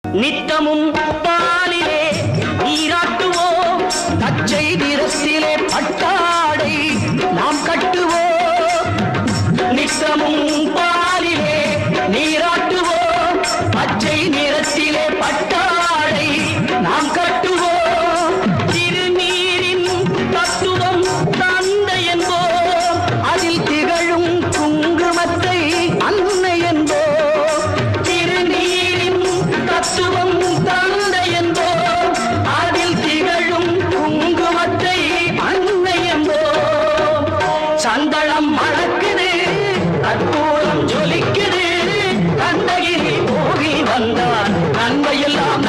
நித்தமும் பாலிலே நீராட்டுவோம், பச்சை நிறத்திலே பட்டாடை நாம் கட்டுவோம். நித்தமும் பாலிலே நீராட்டுவோம், பச்சை நிறத்திலே பட்டாடை நாம் கட்டுவோம். திருநீரின் தத்துவம் தந்தை என்போம், அதில் திகழும் குங்குமத்தை அன்னை என்போம். திருநீரின் தத்துவம் தந்தை என்போம், அதில் திகழும் குங்குமத்தை அன்னை என்போம். சந்தனம் மணக்குது, கற்பூரம் ஜொலிக்குது, கந்தகிரி போகி வந்தார் நன்மையெல்லாம்